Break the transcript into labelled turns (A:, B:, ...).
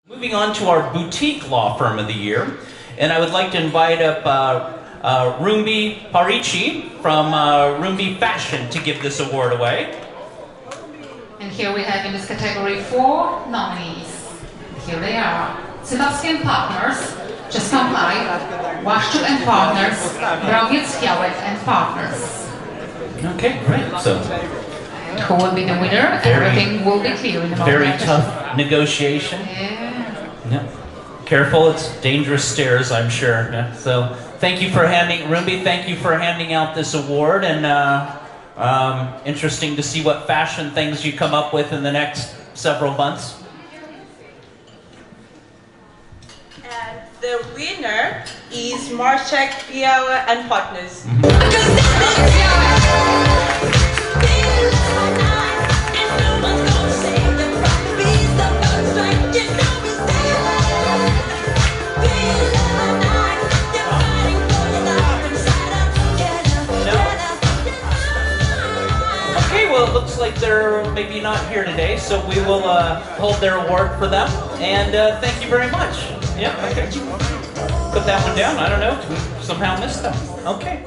A: Moving on to our boutique law firm of the year, and I would like to invite up Rumbi Parici from Rumbi Fashion to give this award away.
B: And here we have in this category 4 nominees. Here they are. Cybowski & Partners, Just Comply, Łaszczuk & Partners, Mrowiec, Fiałek & Partners.
A: Okay, great. So,
B: who will be the winner? Everything will be clear in a moment.
A: Very tough negotiation. Yeah. Careful, it's dangerous stairs, I'm sure. Yeah. So, thank you for Rumbi, thank you for handing out this award, and interesting to see what fashion things you come up with in the next several months.
C: And the winner is Mrowiec, Fiałek and Partners.
A: Well, it looks like they're maybe not here today, so we will hold their award for them. And thank you very much. Yeah, okay. Put that one down. I don't know. We somehow missed them. Okay.